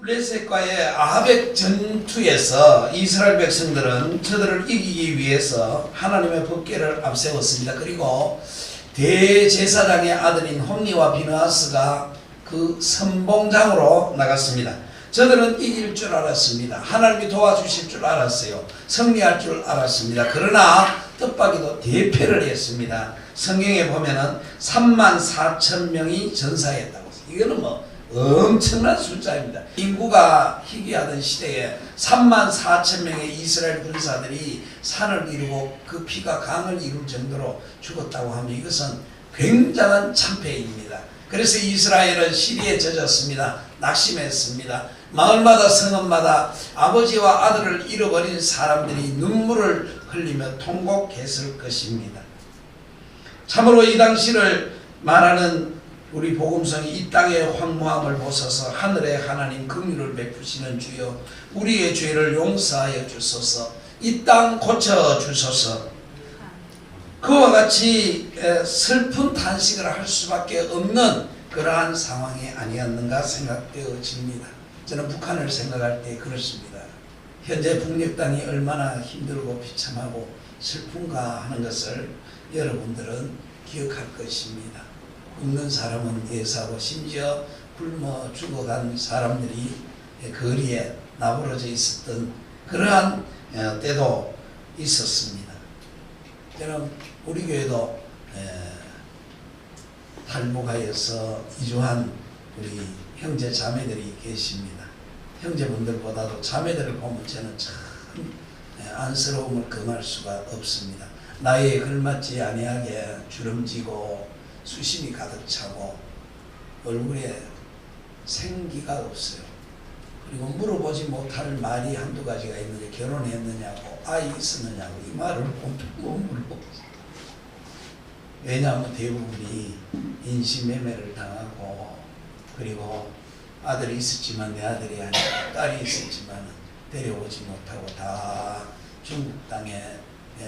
블레셋과의 아합의 전투에서 이스라엘 백성들은 저들을 이기기 위해서 하나님의 법궤를 앞세웠습니다. 그리고 대제사장의 아들인 홈니와 비느하스가 그 선봉장으로 나갔습니다. 저들은 이길 줄 알았습니다. 하나님이 도와주실 줄 알았어요. 승리할 줄 알았습니다. 그러나 뜻밖에도 대패를 했습니다. 성경에 보면은 34,000명이 전사했다고. 이거는 뭐 엄청난 숫자입니다. 인구가 희귀하던 시대에 34,000명의 이스라엘 군사들이 산을 이루고 그 피가 강을 이룰 정도로 죽었다고 하면 이것은 굉장한 참패입니다. 그래서 이스라엘은 시리에 젖었습니다. 낙심했습니다. 마을마다 성읍마다 아버지와 아들을 잃어버린 사람들이 눈물을 흘리며 통곡했을 것입니다. 참으로 이 당시를 말하는 우리 복음성이 이 땅의 황무함을 보소서. 하늘의 하나님 긍휼을 베푸시는 주여, 우리의 죄를 용서하여 주소서. 이 땅 고쳐 주소서. 그와 같이 슬픈 탄식을 할 수밖에 없는 그러한 상황이 아니었는가 생각되어집니다. 저는 북한을 생각할 때 그렇습니다. 현재 북녘 땅이 얼마나 힘들고 비참하고 슬픈가 하는 것을 여러분들은 기억할 것입니다. 굶는 사람은 예사고 심지어 굶어 죽어간 사람들이 거리에 나부러져 있었던 그러한 때도 있었습니다. 저는 우리 교회도 탈북하여서 이주한 우리 형제 자매들이 계십니다. 형제분들보다도 자매들을 보면 저는 참 안쓰러움을 금할 수가 없습니다. 나이에 걸맞지 아니하게 주름지고 수심이 가득 차고 얼굴에 생기가 없어요. 그리고 물어보지 못할 말이 한두 가지가 있는데 결혼했느냐고 아이 있었느냐고 이 말을 못 물어보겠어요. 왜냐하면 대부분이 인신매매를 당하고 그리고 아들이 있었지만 내 아들이 아니라 딸이 있었지만 데려오지 못하고 다 중국 땅에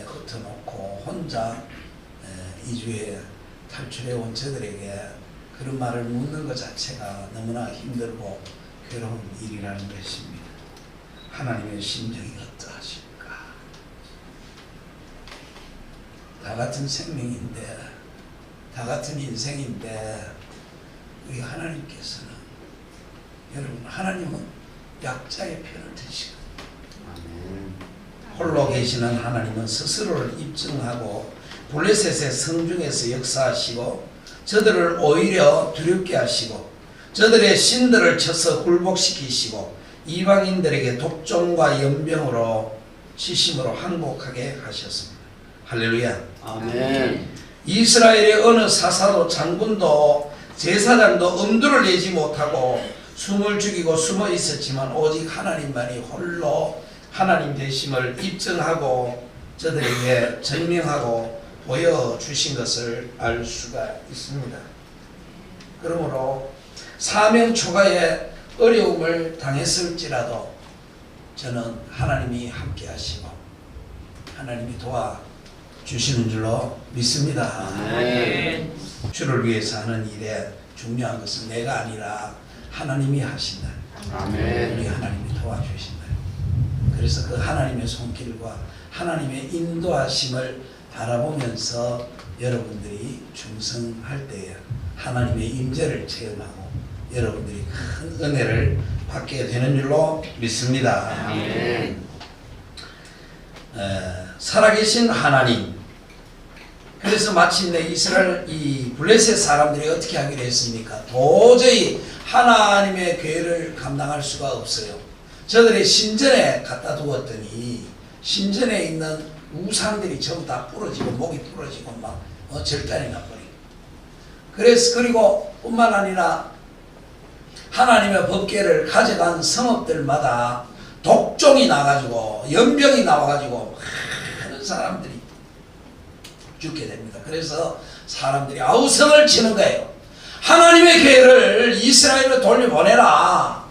흩어놓고 혼자 이주에 탈출해 온 저들에게 그런 말을 묻는 것 자체가 너무나 힘들고 괴로운 일이라는 것입니다. 하나님의 심정이 어떠하실까? 다 같은 생명인데, 다 같은 인생인데 우리 하나님께서는, 여러분, 하나님은 약자의 편을 드시거든요. 홀로 계시는 하나님은 스스로를 입증하고 블레셋의 성중에서 역사하시고 저들을 오히려 두렵게 하시고 저들의 신들을 쳐서 굴복시키시고 이방인들에게 독종과 연병으로 시심으로 항복하게 하셨습니다. 할렐루야. 아멘. 이스라엘의 어느 사사도 장군도 제사장도 엄두를 내지 못하고 숨을 죽이고 숨어 있었지만 오직 하나님만이 홀로 하나님 되심을 입증하고 저들에게 증명하고 보여주신 것을 알 수가 있습니다. 그러므로 사명 초과의 어려움을 당했을지라도 저는 하나님이 함께 하시고 하나님이 도와주시는 줄로 믿습니다. 아멘. 주를 위해서 하는 일에 중요한 것은 내가 아니라 하나님이 하신다. 아멘. 우리 하나님이 도와주신다. 그래서 그 하나님의 손길과 하나님의 인도하심을 바라보면서 여러분들이 충성할 때에 하나님의 임재를 체험하고 여러분들이 큰 은혜를 받게 되는 줄로 믿습니다. 아멘. 살아계신 하나님. 그래서 마침내 이스라엘 이 블레셋 사람들이 어떻게 하기로 했습니까? 도저히 하나님의 괴를 감당할 수가 없어요. 저들의 신전에 갖다 두었더니 신전에 있는 우상들이 전부 다 부러지고 목이 부러지고 막 절단이 나버리고 그래서 그리고 뿐만 아니라 하나님의 법궤를 가져간 성읍들마다 독종이 나가지고 연병이 나와가지고 많은 사람들이 죽게 됩니다. 그래서 사람들이 아우성을 치는 거예요. 하나님의 궤를 이스라엘로 돌려보내라.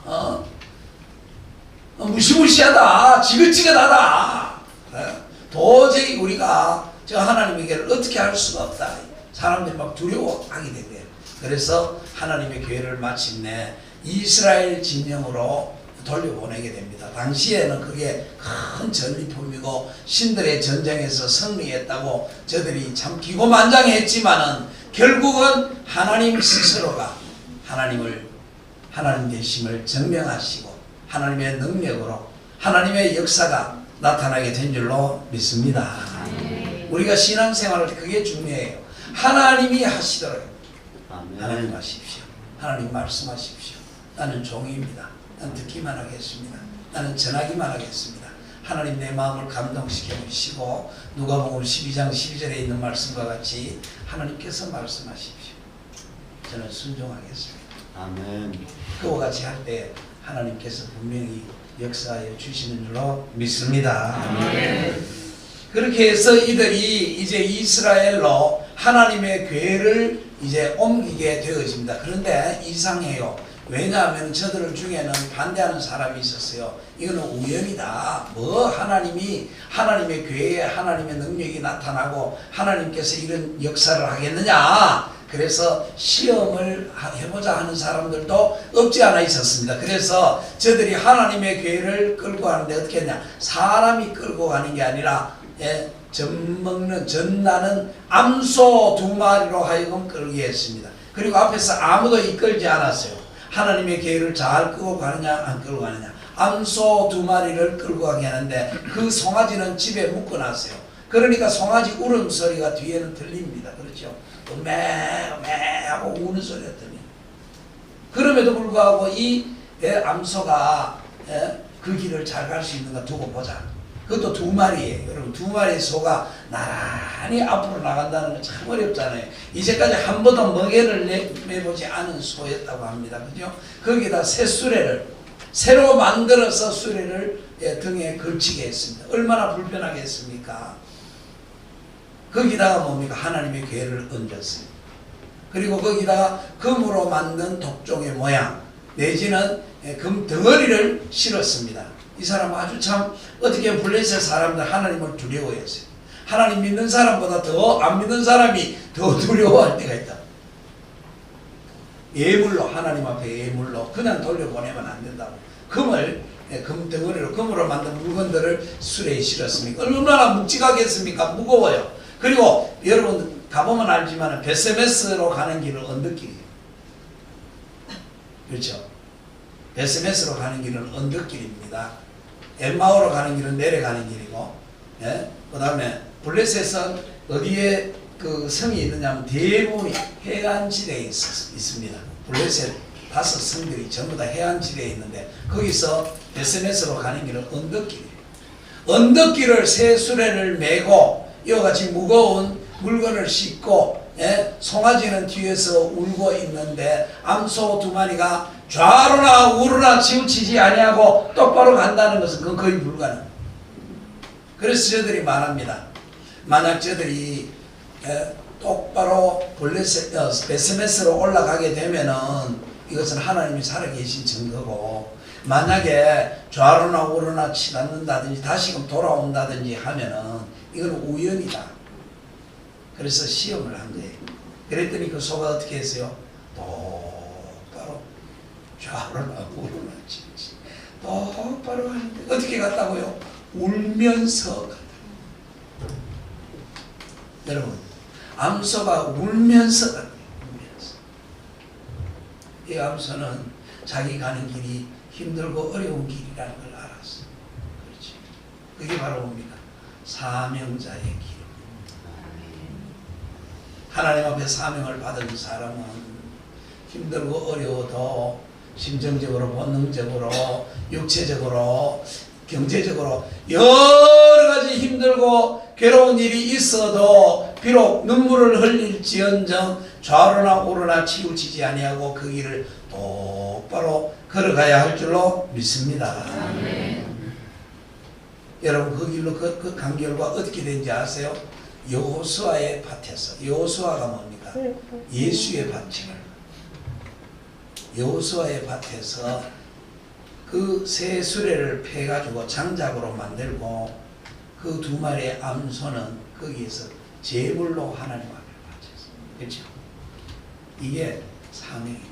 무시무시하다. 지긋지긋하다. 도저히 우리가 저 하나님의 궤를 어떻게 할 수가 없다. 사람들이 막 두려워하게 된 거예요. 그래서 하나님의 궤를 마침내 이스라엘 진영으로 돌려보내게 됩니다. 당시에는 그게 큰 전리품이고 신들의 전쟁에서 승리했다고 저들이 참 기고만장했지만은 결국은 하나님 스스로가 하나님 되심을 증명하시고 하나님의 능력으로 하나님의 역사가 나타나게 된 줄로 믿습니다. 우리가 신앙생활을 그게 중요해요. 하나님이 하시도록 하나님 하십시오. 하나님 말씀하십시오. 나는 종입니다. 나는 듣기만 하겠습니다. 나는 전하기만 하겠습니다. 하나님 내 마음을 감동시켜 주시고 누가복음 12장 12절에 있는 말씀과 같이 하나님께서 말씀하십시오. 저는 순종하겠습니다. 아멘. 그와 같이 할 때 하나님께서 분명히 역사하여 주시는 줄로 믿습니다. 아멘. 그렇게 해서 이들이 이제 이스라엘로 하나님의 궤를 이제 옮기게 되어집니다. 그런데 이상해요. 왜냐하면 저들 중에는 반대하는 사람이 있었어요. 이거는 우연이다. 하나님의 궤에 하나님의 능력이 나타나고 하나님께서 이런 역사를 하겠느냐. 그래서 시험을 해보자 하는 사람들도 없지 않아 있었습니다. 그래서 저들이 하나님의 궤를 끌고 가는데 어떻게 했냐. 사람이 끌고 가는 게 아니라 젖나는 암소 2마리로 하여금 끌게 했습니다. 그리고 앞에서 아무도 이끌지 않았어요. 하나님의 궤를 잘 끌고 가느냐 안 끌고 가느냐. 암소 2마리를 끌고 가게 하는데 그 송아지는 집에 묶어놨어요. 그러니까 송아지 울음소리가 뒤에는 들립니다. 그렇죠? 매 하고 우는 소리가 들립니다. 그럼에도 불구하고 이 암소가 그 길을 잘 갈 수 있는가 두고 보자. 그것도 2마리예요. 여러분 2마리의 소가 나란히 앞으로 나간다는 건 참 어렵잖아요. 이제까지 한 번도 먹이를 내보지 않은 소였다고 합니다. 그죠? 거기다 새 수레를 새로 만들어서 수레를 등에 걸치게 했습니다. 얼마나 불편하겠습니까? 거기다가 뭡니까? 하나님의 궤를 얹었어요. 그리고 거기다가 금으로 만든 독종의 모양 내지는 금 덩어리를 실었습니다. 이 사람 아주 참 어떻게 블레셋 사람들 하나님을 두려워했어요. 하나님 믿는 사람보다 더 안 믿는 사람이 더 두려워할 때가 있다. 예물로 하나님 앞에 예물로 그냥 돌려보내면 안 된다고 금 덩어리로 금으로 만든 물건들을 수레에 실었습니까? 얼마나 묵직하겠습니까? 무거워요. 그리고 여러분 가보면 알지만 베세메스로 가는 길은 언덕길이에요. 그렇죠? 베세메스로 가는 길은 언덕길입니다. 엠마오로 가는 길은 내려가는 길이고, 그 다음에 블레셋은 어디에 그 성이 있느냐면 대부분이 해안지대에 있습니다. 블레셋 5 성들이 전부 다 해안지대에 있는데 거기서 베세메스로 가는 길은 언덕길이에요. 언덕길을 새 수레를 메고 이와 같이 무거운 물건을 싣고 송아지는 뒤에서 울고 있는데 암소 2마리가 좌로나 우로나 치우치지 아니하고 똑바로 간다는 것은 그건 거의 불가능. 그래서 저들이 말합니다. 만약 저들이 똑바로 베세메스로 올라가게 되면은 이것은 하나님이 살아계신 증거고, 만약에 좌로나 우로나 치닫는다든지 다시금 돌아온다든지 하면은 이건 우연이다. 그래서 시험을 한 거예요. 그랬더니 그 소가 어떻게 했어요? 똑바로 좌로나 우로나 치지 똑바로 하는데 어떻게 갔다고요? 울면서 갔다. 여러분 암소가 울면서 갔다. 울면서. 이 암소는 자기 가는 길이 힘들고 어려운 길이라는 걸 알았어. 그렇지. 그게 바로 뭡니까? 사명자의 길. 하나님 앞에 사명을 받은 사람은 힘들고 어려워도 심정적으로, 본능적으로, 육체적으로, 경제적으로 여러 가지 힘들고 괴로운 일이 있어도 비록 눈물을 흘릴지언정 좌로나 우로나 치우치지 아니하고 그 길을 똑바로 걸어가야 할 줄로 믿습니다. 여러분 그 길로 그 간 결과 어떻게 된지 아세요? 여호수아의 밭에서, 여호수아가 뭡니까? 예수의 밭을, 여호수아의 밭에서 그 새 수레를 패가지고 장작으로 만들고 그 2마리의 암소는 거기에서 제물로 하나님 앞에 바쳤어요. 그렇죠? 이게 사명입니다.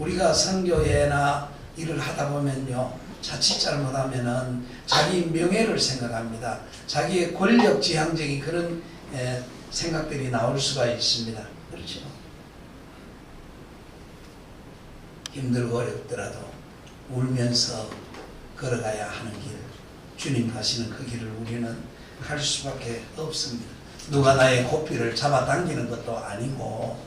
우리가 선교회나 일을 하다 보면요, 자칫 잘못하면은 자기 명예를 생각합니다. 자기의 권력 지향적인 그런 생각들이 나올 수가 있습니다. 그렇죠? 힘들고 어렵더라도 울면서 걸어가야 하는 길, 주님 가시는 그 길을 우리는 갈 수밖에 없습니다. 누가 나의 고삐를 잡아당기는 것도 아니고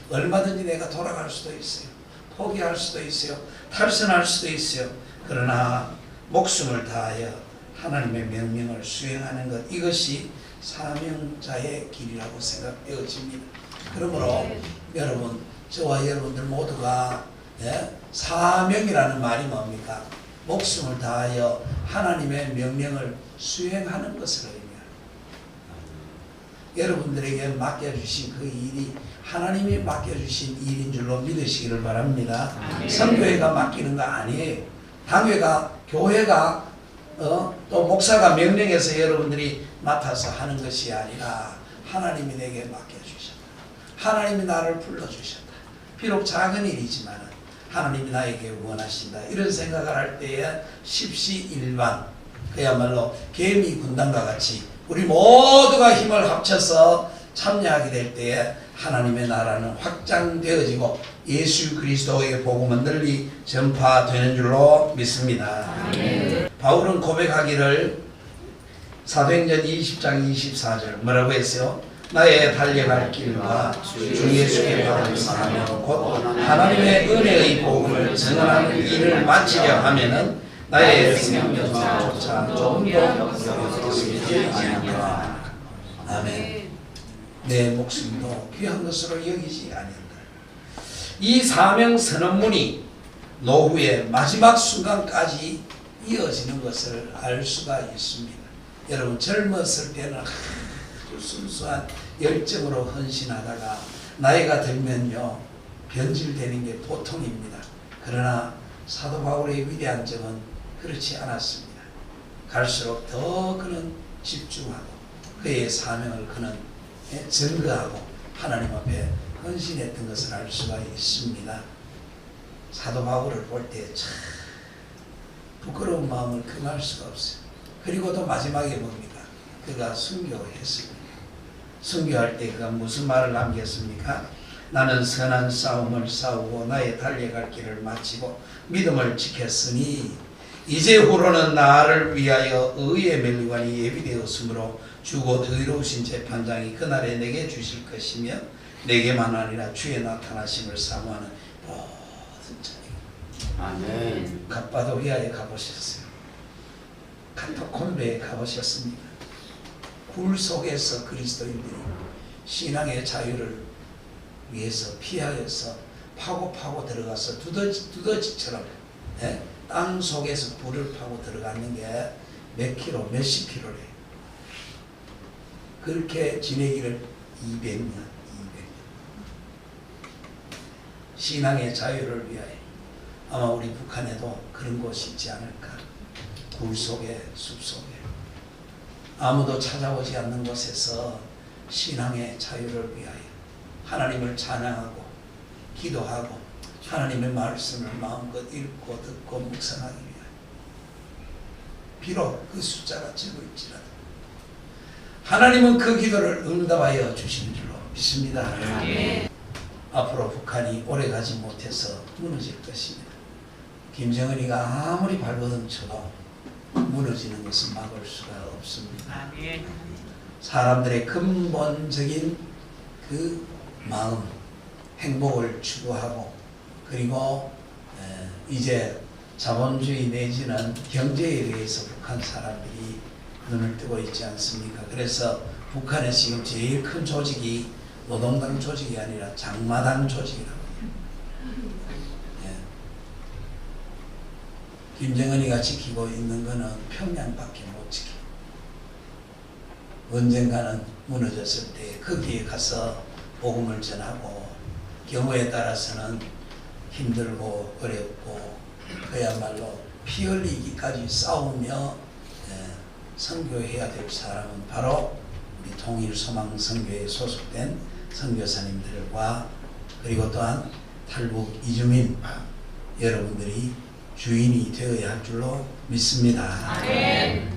얼마든지 내가 돌아갈 수도 있어요. 포기할 수도 있어요. 탈선할 수도 있어요. 그러나 목숨을 다하여 하나님의 명령을 수행하는 것, 이것이 사명자의 길이라고 생각되어집니다. 그러므로 여러분, 저와 여러분들 모두가 사명이라는 말이 뭡니까? 목숨을 다하여 하나님의 명령을 수행하는 것을 의미합니다. 여러분들에게 맡겨주신 그 일이 하나님이 맡겨주신 일인 줄로 믿으시기를 바랍니다. 선교회가 맡기는 거 아니에요. 당회가, 교회가 또 목사가 명령해서 여러분들이 맡아서 하는 것이 아니라 하나님이 내게 맡겨주셨다. 하나님이 나를 불러주셨다. 비록 작은 일이지만 하나님이 나에게 원하신다. 이런 생각을 할 때에 십시일반, 그야말로 개미 군단과 같이 우리 모두가 힘을 합쳐서 참여하게 될 때에 하나님의 나라는 확장되어지고 예수 그리스도의 복음은 널리 전파되는 줄로 믿습니다. 바울은 고백하기를 사도행전 20장 24절 뭐라고 했어요? 나의 달려갈 길과 주 예수께 받은 사명 곧 하나님의 은혜의 복음을 증언하는 일을 마치려 하면은 나의 생명조차 조금도 여겨지지 아니하리라. 아멘. 내 목숨도 귀한 것으로 여기지 아니한다. 이 사명 선언문이 노후의 마지막 순간까지 이어지는 것을 알 수가 있습니다. 여러분, 젊었을 때는 아주 순수한 열정으로 헌신하다가 나이가 들면요, 변질되는 게 보통입니다. 그러나 사도 바울의 위대한 점은 그렇지 않았습니다. 갈수록 더 그는 집중하고 그의 사명을 그는 증거하고 하나님 앞에 헌신했던 것을 알 수가 있습니다. 사도 바울을 볼 때 참 부끄러운 마음을 금할 수가 없어요. 그리고 또 마지막에 뭡니까? 그가 순교했습니다. 순교할 때 그가 무슨 말을 남겼습니까? 나는 선한 싸움을 싸우고 나의 달려갈 길을 마치고 믿음을 지켰으니 이제 후로는 나를 위하여 의의 멸관이 예비되었으므로 주곧 의로우신 재판장이 그날에 내게 주실 것이며 내게만 아니라 주의 나타나심을 사모하는 모든 자에게. 아멘. 갑바도리아에 가보셨어요? 카타콤베에 가보셨습니까? 굴 속에서 그리스도인들이 신앙의 자유를 위해서 피하여서 파고 들어가서 두더지처럼 땅 속에서 불을 파고 들어가는 게 몇 킬로, 몇십 킬로래. 그렇게 지내기를 200년. 신앙의 자유를 위하여 아마 우리 북한에도 그런 곳이 있지 않을까. 굴 속에, 숲 속에 아무도 찾아오지 않는 곳에서 신앙의 자유를 위하여 하나님을 찬양하고 기도하고 하나님의 말씀을 마음껏 읽고 듣고 묵상하기 위하여 비록 그 숫자가 적을지라도 하나님은 그 기도를 응답하여 주시는 줄로 믿습니다. 앞으로 북한이 오래가지 못해서 무너질 것입니다. 김정은이가 아무리 발버둥 쳐도 무너지는 것은 막을 수가 없습니다. 사람들의 근본적인 그 마음, 행복을 추구하고 그리고 이제 자본주의 내지는 경제에 대해서 북한 사람들이 눈을 뜨고 있지 않습니까? 그래서 북한에 지금 제일 큰 조직이 노동당 조직이 아니라 장마당 조직이라고 해요. 김정은이가 지키고 있는 것은 평양밖에 못 지켜요. 언젠가는 무너졌을 때 거기에 가서 복음을 전하고 경우에 따라서는 힘들고 어렵고 그야말로 피 흘리기까지 싸우며 선교해야 될 사람은 바로 우리 통일소망 선교에 소속된 선교사님들과 그리고 또한 탈북 이주민 여러분들이 주인이 되어야 할 줄로 믿습니다. 아멘.